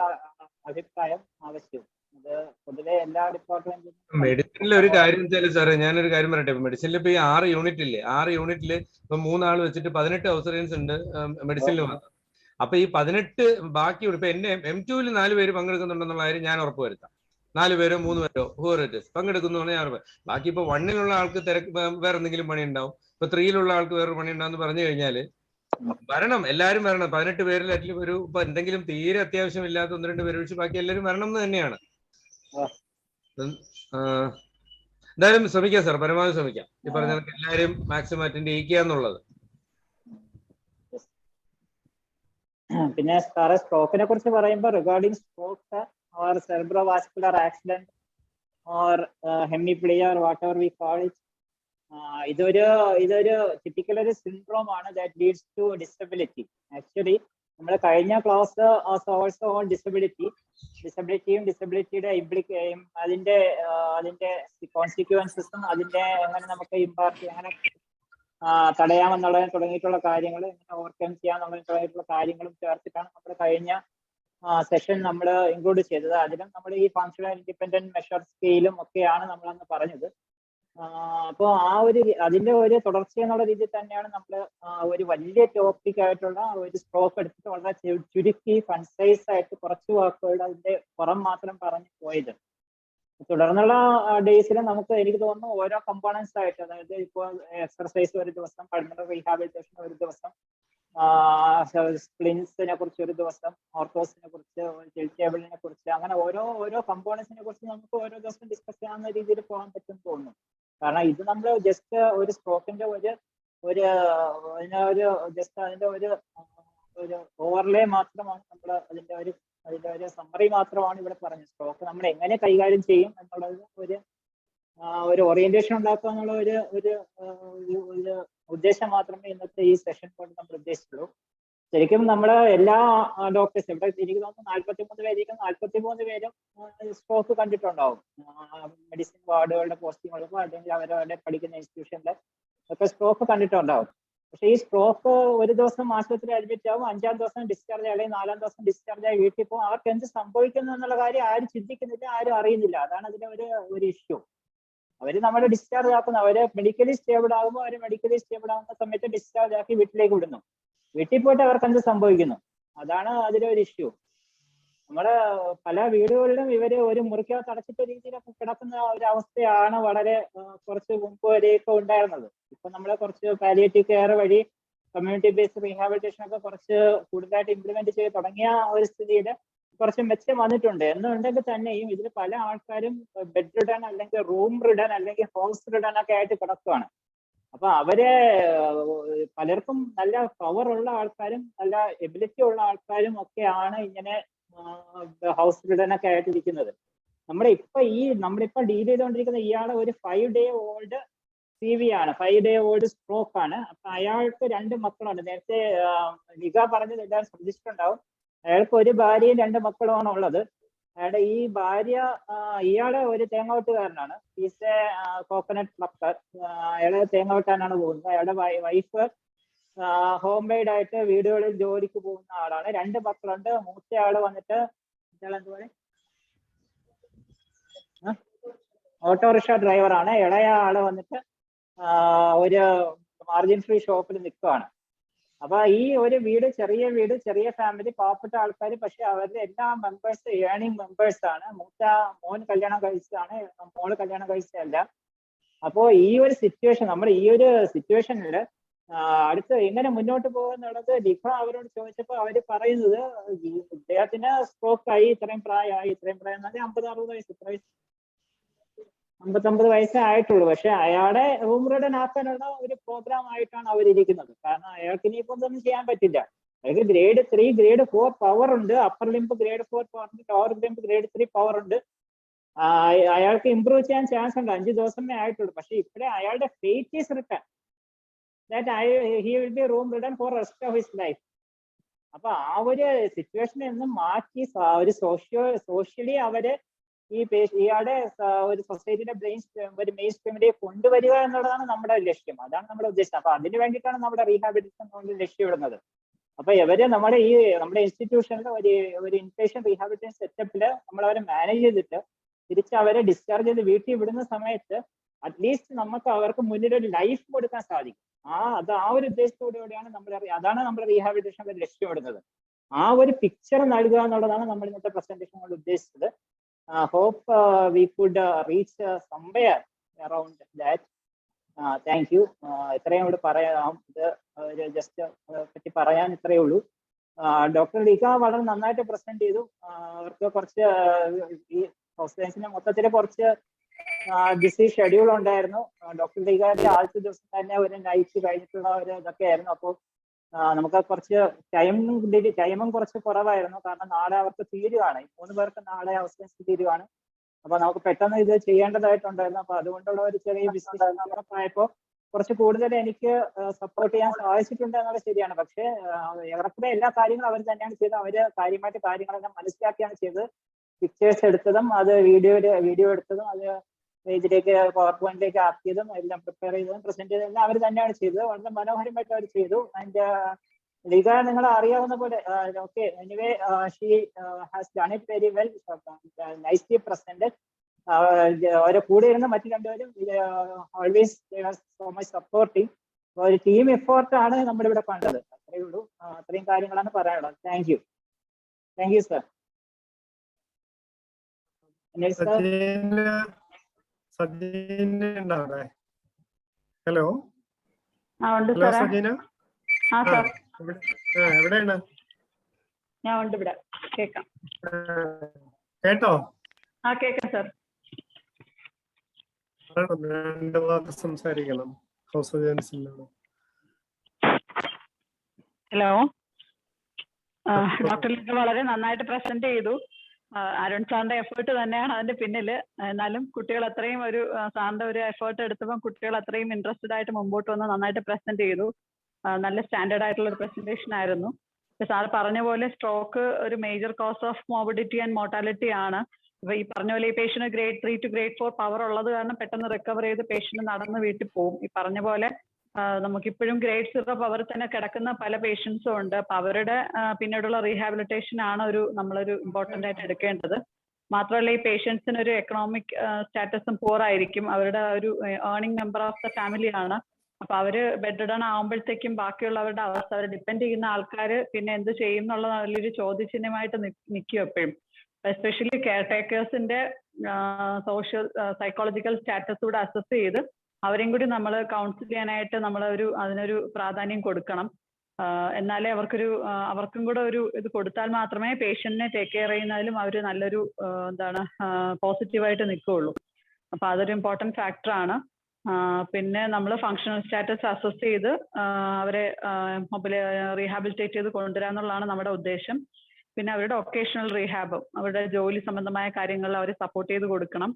അഭിപ്രായം, ആവശ്യം. അത് പൊതുവെ എല്ലാ ഡിപ്പാർട്ട്മെന്റിലും. മെഡിസിനിൽ ഒരു കാര്യം വെച്ചാല് സാറേ, ഞാനൊരു കാര്യം പറയട്ടെ. മെഡിസിനിൽ ഇപ്പൊ ഈ 6 യൂണിറ്റ് ഇല്ലേ, 6 യൂണിറ്റില് ഇപ്പൊ 3 ആൾ വെച്ചിട്ട് 18 ഹൗസ് സർജൻസ് ഉണ്ട് മെഡിസിനിൽ മാത്രം. അപ്പൊ ഈ 18 ബാക്കി ഇപ്പൊ എന്നെ M2-ൽ 4 പേര് പങ്കെടുക്കുന്നുണ്ടെന്നുള്ള കാര്യം ഞാൻ ഉറപ്പുവരുത്താം. 4 പേരോ 3 പേരോ പങ്കെടുക്കുന്നു ഞാൻ ബാക്കി ഇപ്പൊ 1-ലുള്ള ആൾക്ക് വേറെ എന്തെങ്കിലും പണി ഉണ്ടാവും, ഇപ്പൊ 3-ലുള്ള ആൾക്ക് വേറെ പണി ഉണ്ടാവും പറഞ്ഞു കഴിഞ്ഞാല് വരണം, എല്ലാവരും വരണം. 18 പേരിൽ ഒരു ഇപ്പൊ എന്തെങ്കിലും തീരെ അത്യാവശ്യമില്ലാത്ത 1-2 പേര് ഒഴിച്ച് ബാക്കി എല്ലാവരും വരണം എന്ന് തന്നെയാണ്. എന്തായാലും ശ്രമിക്കാം സാർ, പരമാവധി ശ്രമിക്കാം. ഈ പറഞ്ഞ എല്ലാവരും മാക്സിമം അറ്റൻഡ് ചെയ്യിക്കുക എന്നുള്ളത്. പിന്നെ സാറെ സ്ട്രോക്കിനെ കുറിച്ച് പറയുമ്പോൾ regarding stroke or cerebrovascular accident or hemiplegia or whatever we call it, ഇതൊരു ടിപ്പിക്കൽ ഒരു സിൻഡ്രോം ആണ് that leads to disability. Actually നമ്മൾ കഴിഞ്ഞ ക്ലാസ് ഓൾസോ ഓൺ ഡിസബിലിറ്റിയും ഡിസബിലിറ്റിയുടെ അതിന്റെ കോൺസിക്വൻസസും അതിന്റെ എങ്ങനെ നമുക്ക് എങ്ങനെ തടയാമെന്നുള്ളതിന് തുടങ്ങിയിട്ടുള്ള കാര്യങ്ങൾ, എങ്ങനെ ഓവർകം ചെയ്യാമെന്നുള്ളതിന് തുടങ്ങിയിട്ടുള്ള കാര്യങ്ങളും ചേർത്തിട്ടാണ് നമ്മൾ കഴിഞ്ഞ സെഷൻ നമ്മൾ ഇൻക്ലൂഡ് ചെയ്തത്. അതിലും നമ്മൾ ഈ ഫങ്ഷണൽ ഇൻഡിപെൻഡന്റ് മെഷർ സ്കെയിലും ഒക്കെയാണ് നമ്മളന്ന് പറഞ്ഞത്. അപ്പോൾ അതിന്റെ ഒരു തുടർച്ച എന്നുള്ള രീതിയിൽ തന്നെയാണ് നമ്മൾ ഒരു വലിയ ടോപ്പിക് ആയിട്ടുള്ള ഒരു സ്ട്രോക്ക് എടുത്തിട്ട് വളരെ ചുരുക്കി കൺസൈസ് ആയിട്ട് കുറച്ച് വാക്കുകളുടെ അതിന്റെ പുറം മാത്രം പറഞ്ഞു പോയത്. തുടർന്നുള്ള ഡേയ്സിൽ നമുക്ക് എനിക്ക് തോന്നുന്നു ഓരോ കമ്പോണൻസ് ആയിട്ട്, അതായത് ഇപ്പോൾ എക്സർസൈസ് ഒരു ദിവസം, പൾമണറി റീഹാബിലിറ്റേഷൻ ഒരു ദിവസം, സ്പ്ലിൻസിനെ കുറിച്ച് ഒരു ദിവസം, ഓർത്തോസിനെ കുറിച്ച്, ടേബിളിനെ കുറിച്ച്, അങ്ങനെ ഓരോ കമ്പോണൻസിനെ കുറിച്ച് നമുക്ക് ഓരോ ദിവസം ഡിസ്കസ് ചെയ്യാവുന്ന രീതിയിൽ പോകാൻ പറ്റും തോന്നുന്നു. കാരണം ഇത് നമ്മൾ ജസ്റ്റ് ഒരു സ്ട്രോക്കിന്റെ ഒരു ജസ്റ്റ് അതിന്റെ ഒരു ഓവർലേ മാത്രമാണ് നമ്മൾ അതിന്റെ ഒരു സമ്മറി മാത്രമാണ് ഇവിടെ പറഞ്ഞത്. സ്ട്രോക്ക് നമ്മൾ എങ്ങനെ കൈകാര്യം ചെയ്യും എന്നുള്ളത് ഒരു ഓറിയന്റേഷൻ ഉണ്ടാക്കുക എന്നുള്ള ഒരു ഉദ്ദേശം മാത്രമേ ഇന്നത്തെ ഈ സെഷൻ കൊണ്ട് നമ്മൾ ഉദ്ദേശിച്ചുള്ളൂ. ശരിക്കും നമ്മള് എല്ലാ ഡോക്ടേഴ്സും ഇവിടെ എനിക്ക് തോന്നുന്നു 43 പേരിക്കും 43 പേരും സ്ട്രോക്ക് കണ്ടിട്ടുണ്ടാവും. മെഡിസിൻ വാർഡുകളുടെ പോസ്റ്റിങ്ങുകൾക്കോ അല്ലെങ്കിൽ അവരവരുടെ പഠിക്കുന്ന ഇൻസ്റ്റിറ്റ്യൂഷനിൽ ഒക്കെ സ്ട്രോക്ക് കണ്ടിട്ടുണ്ടാവും. പക്ഷെ ഈ സ്ട്രോക്ക് ഒരു ദിവസം ആശുപത്രി അഡ്മിറ്റ് ആവും, 5-ാം ദിവസം ഡിസ്ചാർജ് ആയി, അല്ലെങ്കിൽ 4-ാം ദിവസം ഡിസ്ചാർജ് ആയി വീട്ടിൽ പോകും. അവർക്ക് എന്ത് സംഭവിക്കുന്നു എന്നുള്ള കാര്യം ആരും ചിന്തിക്കുന്നില്ല, ആരും അറിയുന്നില്ല. അതാണ് അതിന്റെ ഒരു ഇഷ്യൂ. അവര് നമ്മളെ ഡിസ്ചാർജ് ആക്കുന്നു, അവര് മെഡിക്കലി സ്റ്റേബിൾ ആകുമ്പോൾ അവര് മെഡിക്കലി സ്റ്റേബിൾ ആകുന്ന സമയത്ത് ഡിസ്ചാർജ് ആക്കി വീട്ടിലേക്ക് വിടുന്നു. വീട്ടിൽ പോയിട്ട് അവർക്ക് എന്ത് സംഭവിക്കുന്നു, അതാണ് അതിലെ ഒരു ഇഷ്യൂ. നമ്മുടെ പല വീടുകളിലും ഇവര് ഒരു മുറിക്കകത്ത് അടച്ചിട്ട രീതിയിലൊക്കെ കിടക്കുന്ന ഒരു അവസ്ഥയാണ് വളരെ കുറച്ച് മുമ്പ് വരെയൊക്കെ ഉണ്ടായിരുന്നത്. ഇപ്പൊ നമ്മളെ കുറച്ച് പാലിയേറ്റീവ് കെയർ വഴി കമ്മ്യൂണിറ്റി ബേസ്ഡ് റീഹാബിലിറ്റേഷൻ ഒക്കെ കുറച്ച് കൂടുതലായിട്ട് ഇംപ്ലിമെന്റ് ചെയ്ത് തുടങ്ങിയ ഒരു സ്ഥിതിയിൽ കുറച്ച് മെച്ചം വന്നിട്ടുണ്ട്. എന്നുണ്ടെങ്കിൽ തന്നെയും ഇതിൽ പല ആൾക്കാരും ബെഡ് റിഡൻ അല്ലെങ്കിൽ റൂം റിഡൻ അല്ലെങ്കിൽ ഹൗസ് റിഡൻ ഒക്കെ ആയിട്ട് കിടക്കുകയാണ്. അപ്പൊ അവരെ പലർക്കും നല്ല പവർ ഉള്ള ആൾക്കാരും നല്ല എബിലിറ്റി ഉള്ള ആൾക്കാരും ഒക്കെയാണ് ഇങ്ങനെ ഹൗസ് റിഡൻ ഒക്കെ ആയിട്ടിരിക്കുന്നത്. നമ്മളിപ്പോ ഡീൽ ചെയ്തുകൊണ്ടിരിക്കുന്ന ഇയാളെ ഒരു 5 day old CV ആണ്, 5 day old സ്ട്രോക്ക് ആണ്. അപ്പൊ അയാൾക്ക് 2 മക്കളുണ്ട്. നേരത്തെ ലിഗ പറഞ്ഞത് എല്ലാവരും ശ്രദ്ധിച്ചിട്ടുണ്ടാവും. അയാൾക്ക് ഒരു ഭാര്യയും 2 മക്കളുമാണ് ഉള്ളത്. അയാളുടെ ഈ ഭാര്യ, ഇയാള് ഒരു തേങ്ങോട്ടുകാരനാണ്, ഈസ് എ കോക്കനട്ട് പ്ലക്കർ. അയാള് തേങ്ങ വെട്ടാനാണ് പോകുന്നത്. അയാളുടെ വൈഫ് ഹോം മെയ്ഡ് ആയിട്ട് വീടുകളിൽ ജോലിക്ക് പോകുന്ന ആളാണ്. 2 മക്കളുണ്ട്. മൂത്ത ആള് വന്നിട്ട് ഓട്ടോറിക്ഷ ഡ്രൈവറാണ്. ഇളയ ആള് വന്നിട്ട് ഒരു മാർജിൻ ഫ്രീ ഷോപ്പിൽ നിൽക്കുകയാണ്. അപ്പൊ ഈ ഒരു വീട്, ചെറിയ ഫാമിലി, പാവപ്പെട്ട ആൾക്കാർ, പക്ഷെ അവരുടെ എല്ലാ മെമ്പേഴ്സ് ഏണിംഗ് മെമ്പേഴ്സ് ആണ്. മൂത്ത മോൻ കല്യാണം കഴിച്ചതാണ്, മോള് കല്യാണം കഴിച്ചതല്ല. അപ്പോ ഈ ഒരു സിറ്റുവേഷൻ, നമ്മുടെ ഈ ഒരു സിറ്റുവേഷനിൽ അടുത്ത് എങ്ങനെ മുന്നോട്ട് പോകുന്നുള്ളത് ലിഖ അവരോട് ചോദിച്ചപ്പോൾ അവര് പറയുന്നത്, ഇദ്ദേഹത്തിന് സ്ട്രോക്ക് ആയി, ഇത്രയും പ്രായം 50-60 വയസ്സ്, 59 വയസ്സേ ആയിട്ടുള്ളൂ. പക്ഷെ അയാളെ റൂം റിഡൻ ആക്കാനുള്ള ഒരു പ്രോഗ്രാം ആയിട്ടാണ് അവരിയ്ക്കുന്നത്. കാരണം അയാൾക്ക് ഇനിയിപ്പോ ഒന്നും ചെയ്യാൻ പറ്റില്ല. അയാൾക്ക് grade 3, grade 4 പവർ ഉണ്ട്. അപ്പർ ലിംബ് grade 4 പവർ ഉണ്ട്, ലോവർ ലിംബ് grade 3 പവർ ഉണ്ട്. അയാൾക്ക് ഇമ്പ്രൂവ് ചെയ്യാൻ ചാൻസ് ഉണ്ട്. 5 ദിവസമേ ആയിട്ടുള്ളൂ. പക്ഷെ ഇപ്പോഴേ അയാളുടെ fate is written that he will be room ridden four rest of his life. അപ്പൊ ആ ഒരു സിറ്റുവേഷനിൽ നിന്ന് മാറ്റി ഒരു സോഷ്യലി അവര് ഇയാളുടെ ഒരു സൊസൈറ്റിയുടെ ഒരു മെയിൻ സ്ട്രീമിലേക്ക് കൊണ്ടുവരിക എന്നുള്ളതാണ് നമ്മുടെ ലക്ഷ്യം. അതാണ് നമ്മുടെ ഉദ്ദേശം. അപ്പൊ അതിന് വേണ്ടിയിട്ടാണ് നമ്മുടെ റീഹാബിലിറ്റേഷൻ കൊണ്ട് ലക്ഷ്യമിടുന്നത്. അപ്പൊ ഇവര് നമ്മുടെ ഇൻസ്റ്റിറ്റ്യൂഷനിൽ ഒരു ഇൻപേഷ്യൻ റീഹാബിലിറ്റേഷൻ സെറ്റപ്പില് നമ്മൾ അവരെ മാനേജ് ചെയ്തിട്ട് തിരിച്ച് അവരെ ഡിസ്ചാർജ് ചെയ്ത് വീട്ടിൽ വിടുന്ന സമയത്ത് അറ്റ്ലീസ്റ്റ് നമുക്ക് അവർക്ക് മുന്നിൽ ഒരു ലൈഫ് കൊടുക്കാൻ സാധിക്കും. ആ ഒരു ഉദ്ദേശത്തോടുകൂടിയാണ് അതാണ് നമ്മുടെ റീഹാബിലിറ്റേഷൻ വരെ ലക്ഷ്യമിടുന്നത്. ആ ഒരു പിക്ചർ നൽകുക എന്നുള്ളതാണ് നമ്മൾ ഇന്നത്തെ പ്രസന്റേഷൻ കൊണ്ട് ഉദ്ദേശിച്ചത്. Hope we could reach somewhere around that. Thank you. ഇത്രയും കൂടെ പറയാം. ഇത് ജസ്റ്റ് പറ്റി പറയാൻ ഇത്രയേ ഉള്ളൂ. ഡോക്ടർ ലിഖ വളരെ നന്നായിട്ട് പ്രസന്റ് ചെയ്തു. അവർക്ക് കുറച്ച് ഈ ഹൗസ് സയൻസിന്റെ മൊത്തത്തിൽ കുറച്ച് ബിസി ഷെഡ്യൂൾ ഉണ്ടായിരുന്നു. ഡോക്ടർ ലിഖയുടെ ആദ്യത്തെ ദിവസം തന്നെ ഒരു നൈറ്റ് കഴിഞ്ഞിട്ടുള്ള ഒരു ഇതൊക്കെ ആയിരുന്നു. അപ്പോൾ നമുക്ക് കുറച്ച് ടൈമും കുറച്ച് കുറവായിരുന്നു. കാരണം നാളെ അവർക്ക് തീരുവാണ്, 3 പേർക്ക് നാളെ അവസരം തീരുവാണ്. അപ്പൊ നമുക്ക് പെട്ടെന്ന് ഇത് ചെയ്യേണ്ടതായിട്ടുണ്ടായിരുന്നു. അപ്പൊ അതുകൊണ്ടുള്ള ഒരു ചെറിയ ബിസിനസ് ആയപ്പോൾ കുറച്ച് കൂടുതൽ എനിക്ക് സപ്പോർട്ട് ചെയ്യാൻ സാധിച്ചിട്ടുണ്ട് എന്നുള്ളത് ശരിയാണ്. പക്ഷേ ഏറെക്കുറെ എല്ലാ കാര്യങ്ങളും അവർ തന്നെയാണ് ചെയ്തത്. അവര് കാര്യമായിട്ട് കാര്യങ്ങളെല്ലാം മനസ്സിലാക്കിയാണ് ചെയ്തത്. പിക്ചേഴ്സ് എടുത്തതും അത് വീഡിയോ എടുത്തതും അത് ഇതിലേക്ക് പവർ പോയിന്റിലേക്ക് ആക്കിയതും എല്ലാം പ്രിപ്പയർ ചെയ്തതും പ്രസന്റ് ചെയ്തതും എല്ലാം അവർ തന്നെയാണ് ചെയ്തത്. വളരെ മനോഹരമായിട്ട് അവർ ചെയ്തു. ആൻഡ് ലിഖ നിങ്ങളെ അറിയാവുന്ന പോലെ okay anyway she has done it very well, nicely presented. അവരെ കൂടെ ഇരുന്ന മറ്റു 2 പേരും ഓൾവേസ് സോ മച്ച് സപ്പോർട്ടിങ്. ഒരു ടീം എഫേർട്ട് ആണ് നമ്മളിവിടെ കണ്ടത്. അത്രയേ ഉള്ളൂ. അത്രയും കാര്യങ്ങളാണ് പറയാനുള്ളത്. Thank you sir. Hello hello Sajina, എവിടെയാണ്? ഞാൻ ഉണ്ട് ഇവിടെ. കേക്കാം. കേട്ടോ? കേക്കാം സർ. രണ്ട് വാക്ക് സംസാരിക്കണം ഹൗസ് സർജൻസിനോട്. ഹലോ, ഡോക്ടർ ലിജ വളരെ നന്നായിട്ട് പ്രസന്റ് ചെയ്തു. അരുൺ സാറിന്റെ എഫേർട്ട് തന്നെയാണ് അതിന്റെ പിന്നില്. എന്നാലും കുട്ടികൾ അത്രയും ഒരു സാറിന്റെ ഒരു എഫേർട്ട് എടുത്തപ്പോൾ കുട്ടികൾ അത്രയും ഇൻട്രസ്റ്റഡ് ആയിട്ട് മുമ്പോട്ട് വന്ന് നന്നായിട്ട് പ്രസന്റ് ചെയ്തു. നല്ല സ്റ്റാൻഡേർഡ് ആയിട്ടുള്ള ഒരു പ്രസന്റേഷൻ ആയിരുന്നു. സാർ പറഞ്ഞ പോലെ സ്ട്രോക്ക് ഒരു major cos of morbidity and mortality ആണ്. അപ്പൊ ഈ പറഞ്ഞ പോലെ ഈ patient grade 3 to grade 4 power ഉള്ളത് കാരണം പെട്ടെന്ന് റിക്കവർ ചെയ്ത് പേഷ്യന്റ് നടന്ന് വീട്ടിൽ പോകും. ഈ പറഞ്ഞ പോലെ നമുക്കിപ്പോഴും ഗ്രേഡ് 0 പവർ തന്നെ കിടക്കുന്ന പല പേഷ്യൻസും ഉണ്ട്. അപ്പൊ അവരുടെ പിന്നീടുള്ള റീഹാബിലിറ്റേഷൻ ആണ് നമ്മളൊരു ഇമ്പോർട്ടന്റ് ആയിട്ട് എടുക്കേണ്ടത്. മാത്രമല്ല ഈ പേഷ്യൻസിന് ഒരു എക്കണോമിക് സ്റ്റാറ്റസും പൂർ ആയിരിക്കും. അവരുടെ ഒരു earning member of the family ആണ്. അപ്പൊ അവര് ബെഡ് റിഡൺ ആവുമ്പോഴത്തേക്കും ബാക്കിയുള്ളവരുടെ അവസ്ഥ, അവർ ഡിപ്പെൻഡ് ചെയ്യുന്ന ആൾക്കാർ പിന്നെ എന്ത് ചെയ്യും എന്നുള്ള നല്ലൊരു ചോദ്യചിഹ്നമായിട്ട് നിൽക്കും എപ്പോഴും. എസ്പെഷ്യലി കെയർ ടേക്കേഴ്സിന്റെ സോഷ്യൽ സൈക്കോളജിക്കൽ സ്റ്റാറ്റസ് കൂടെ അസസ് ചെയ്ത് അവരെയും കൂടി നമ്മൾ കൗൺസിൽ ചെയ്യാനായിട്ട് നമ്മൾ അതിനൊരു പ്രാധാന്യം കൊടുക്കണം. എന്നാലേ അവർക്കും കൂടെ ഒരു ഇത് കൊടുത്താൽ മാത്രമേ പേഷ്യന്റിനെ ടേക്ക് കെയർ ചെയ്യുന്നതിലും അവർ നല്ലൊരു പോസിറ്റീവായിട്ട് നിൽക്കുകയുള്ളൂ. അപ്പൊ അതൊരു ഇമ്പോർട്ടൻറ്റ് ഫാക്ടറാണ്. പിന്നെ നമ്മൾ ഫങ്ഷണൽ സ്റ്റാറ്റസ് അസസ് ചെയ്ത് അവരെ റീഹാബിലിറ്റേറ്റ് ചെയ്ത് കൊണ്ടുവരാന്നുള്ളതാണ് നമ്മുടെ ഉദ്ദേശം. പിന്നെ അവരുടെ ഒക്കേഷണൽ റീഹാബും അവരുടെ ജോലി സംബന്ധമായ കാര്യങ്ങളിൽ അവരെ സപ്പോർട്ട് ചെയ്ത് കൊടുക്കണം.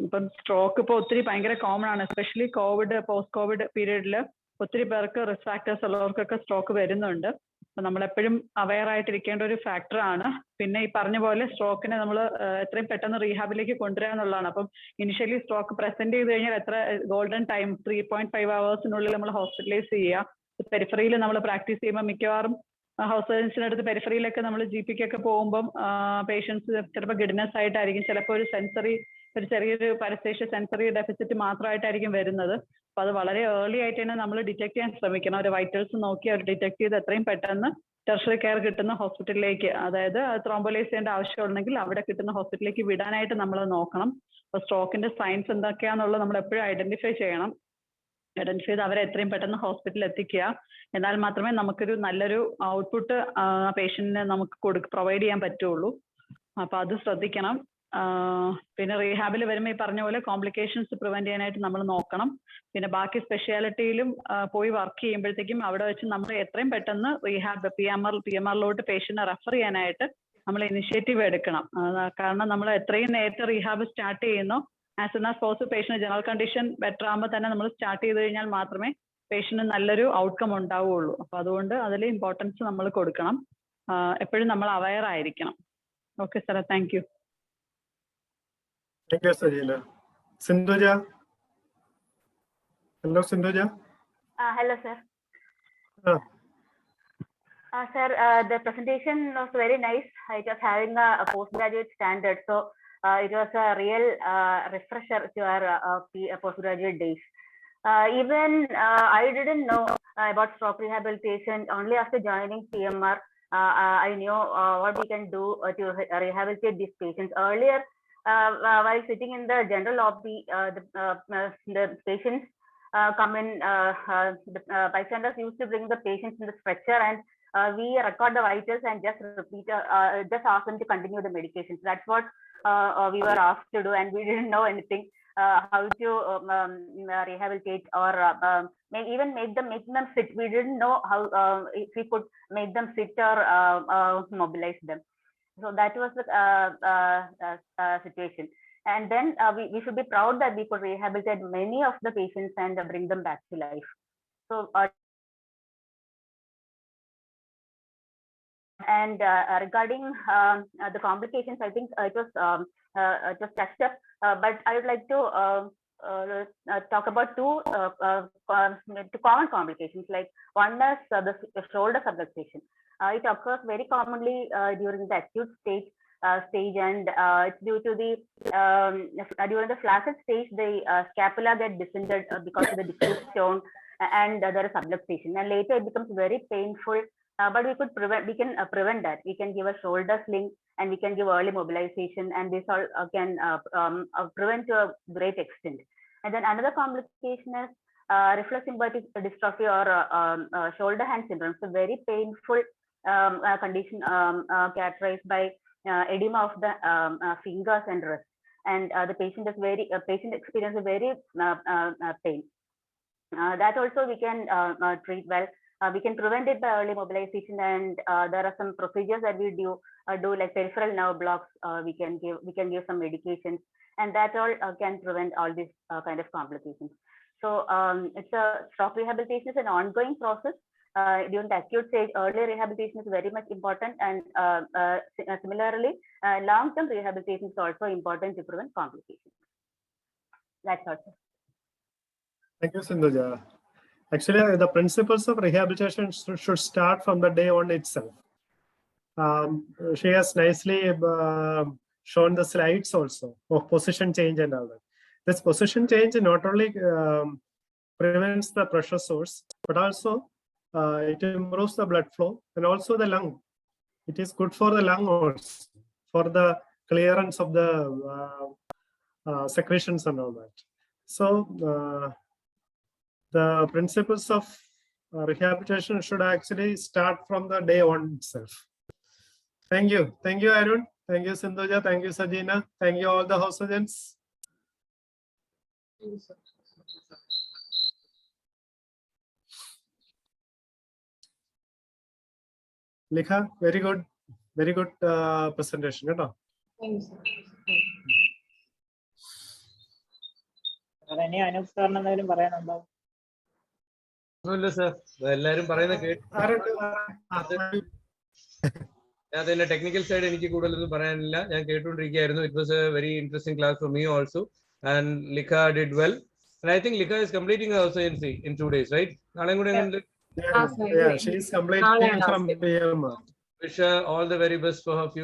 ഇപ്പം സ്ട്രോക്ക് ഇപ്പോൾ ഒത്തിരി ഭയങ്കര കോമൺ ആണ്. എസ്പെഷ്യലി കോവിഡ്, പോസ്റ്റ് കോവിഡ് പീരീഡിൽ ഒത്തിരി പേർക്ക് റിസ്ക് ഫാക്ടേഴ്സ് ഉള്ളവർക്കൊക്കെ സ്ട്രോക്ക് വരുന്നുണ്ട്. അപ്പൊ നമ്മളെപ്പോഴും അവെയർ ആയിട്ടിരിക്കേണ്ട ഒരു ഫാക്ടറാണ്. പിന്നെ ഈ പറഞ്ഞ പോലെ സ്ട്രോക്കിനെ നമ്മൾ എത്രയും പെട്ടെന്ന് റീഹാബിലേക്ക് കൊണ്ടുവരിക എന്നുള്ളതാണ്. അപ്പം ഇനിഷ്യലി സ്ട്രോക്ക് പ്രസന്റ് ചെയ്ത് കഴിഞ്ഞാൽ എത്ര ഗോൾഡൻ ടൈം 3.5 hours നമ്മൾ ഹോസ്പിറ്റലൈസ് ചെയ്യുക. പെരിഫറിയിൽ നമ്മൾ പ്രാക്ടീസ് ചെയ്യുമ്പോൾ മിക്കവാറും ഹൗസ് സർജൻസിന്റെ അടുത്ത് പെരിഫറിയിലൊക്കെ നമ്മൾ GP-ക്കൊക്കെ പോകുമ്പം പേഷ്യൻസ് ചിലപ്പോൾ ഗിഡ്നസ് ആയിട്ടായിരിക്കും, ചിലപ്പോൾ ഒരു ചെറിയൊരു പരസ്തേഷ്യ സെൻസറി ഡെഫിസിറ്റ് മാത്രമായിട്ടായിരിക്കും വരുന്നത്. അപ്പൊ അത് വളരെ ഏർലി ആയിട്ട് തന്നെ നമ്മൾ ഡിറ്റക്ട് ചെയ്യാൻ ശ്രമിക്കണം. ഒരു വൈറ്റൽസ് നോക്കി അവർ ഡിറ്റക്ട് ചെയ്ത് എത്രയും പെട്ടെന്ന് ടെർഷറി കെയർ കിട്ടുന്ന ഹോസ്പിറ്റലിലേക്ക്, അതായത് ത്രോംബോലൈസ് ചെയ്യേണ്ട ആവശ്യമുണ്ടെങ്കിൽ അവിടെ കിട്ടുന്ന ഹോസ്പിറ്റലിലേക്ക് വിടാനായിട്ട് നമ്മൾ നോക്കണം. അപ്പൊ സ്ട്രോക്കിന്റെ സൈൻസ് എന്തൊക്കെയാണെന്നുള്ളത് നമ്മൾ എപ്പോഴും ഐഡന്റിഫൈ ചെയ്യണം. ഐഡന്റിഫൈ ചെയ്ത് അവരെ എത്രയും പെട്ടെന്ന് ഹോസ്പിറ്റലിൽ എത്തിക്കുക. എന്നാൽ മാത്രമേ നമുക്കൊരു നല്ലൊരു ഔട്ട്പുട്ട് പേഷ്യന്റിന് നമുക്ക് പ്രൊവൈഡ് ചെയ്യാൻ പറ്റുള്ളൂ. അപ്പൊ അത് ശ്രദ്ധിക്കണം. പിന്നെ റീഹാബിൽ വരുമ്പോൾ ഈ പറഞ്ഞ പോലെ കോംപ്ലിക്കേഷൻസ് പ്രിവെന്റ് ചെയ്യാനായിട്ട് നമ്മൾ നോക്കണം. പിന്നെ ബാക്കി സ്പെഷ്യാലിറ്റിയിലും പോയി വർക്ക് ചെയ്യുമ്പോഴത്തേക്കും അവിടെ വെച്ച് നമ്മൾ എത്രയും പെട്ടെന്ന് റീഹാബ് PMR പേഷ്യന്റിനെ റെഫർ ചെയ്യാനായിട്ട് നമ്മൾ ഇനിഷ്യേറ്റീവ് എടുക്കണം. കാരണം നമ്മൾ എത്രയും നേരത്തെ റീഹാബ് സ്റ്റാർട്ട് ചെയ്യുന്നു, as soon as possible patient general condition better ആകുമ്പോൾ തന്നെ നമ്മൾ സ്റ്റാർട്ട് ചെയ്ത് കഴിഞ്ഞാൽ മാത്രമേ പേഷ്യന്റിന് നല്ലൊരു ഔട്ട്കം ഉണ്ടാവുകയുള്ളൂ. അപ്പൊ അതുകൊണ്ട് അതിൽ ഇമ്പോർട്ടൻസ് നമ്മൾ കൊടുക്കണം. എപ്പോഴും നമ്മൾ അവെയർ ആയിരിക്കണം. Okay sir, thank you. Thank you, Sajina. Sindhuja. Hello, Sindhuja. Hello, sir. Sir, the presentation was very nice. It was having a postgraduate standard, so it was a real refresher to our postgraduate days. Even I didn't know about stroke rehabilitation. Only after joining PMR, I knew what we can do to rehabilitate these patients. Earlier, while sitting in the general lobby, the patients come in, the bystanders used to bring the patients in the stretcher, and we record the vitals and just just ask them to continue the medications. That's what we were asked to do, and we didn't know anything how to rehabilitate or even make them sit. We didn't know how if we could make them sit or mobilize them. So that was the situation. And then we should be proud that we could rehabilitate many of the patients and bring them back to life. So and regarding the complications, I think it was touched up, but I would like to talk about two common complications. Like one is the shoulder subluxation. It occurs very commonly during the acute stage, and it's due to the during the flaccid stage, the scapula get descended because of the diffuse tone, and there is subluxation, and later it becomes very painful. But we can prevent that. We can give a shoulder sling, and we can give early mobilization, and this all can prevent to a great extent. And then another complication is reflex sympathetic dystrophy or shoulder hand syndrome. It's a very painful condition characterized by edema of the fingers and wrists. and the patient experiences very pain. That also we can treat well. We can prevent it by early mobilization, and there are some procedures that we do like peripheral nerve blocks. We can give some medications, and that all can prevent all these kind of complications. So it's a stroke rehabilitation is an ongoing process. During the acute stage, early rehabilitation is very much important, and similarly, long-term rehabilitation is also important to prevent complications. That's all. Thank you, Sindhuja. Actually, the principles of rehabilitation should start from the day one itself. She has nicely shown the slides also of position change and all that. This position change not only prevents the pressure source, but also it improves the blood flow and also the lung. It is good for the lung also, for the clearance of the secretions and all that. So the principles of rehabilitation should actually start from the day one itself. Thank you. Thank you, Arun. Thank you, Sindhuja. Thank you, Sajina. Thank you, all the house agents. Thank you, sir. Likha, very good presentation. You know? Thank you, sir. ഇനി അനൂപ് സാറിന് എന്തെങ്കിലും പറയാനുണ്ടോ? ഒന്നുമില്ല sir, എല്ലാരും പറയുന്ന കേട്ടു. അതിന്റെ technical side എനിക്ക് കൂടുതലൊന്നും പറയാനില്ല. ഞാൻ കേട്ടുകൊണ്ടിരിക്കുകയായിരുന്നു. It was a very interesting class for me also, and Likha did well, and I think Likha is completing her OCNC in 2 days, right? നാളെയും കൂടെ Yeah, she is completing from PM. Wish her all the very best for her future.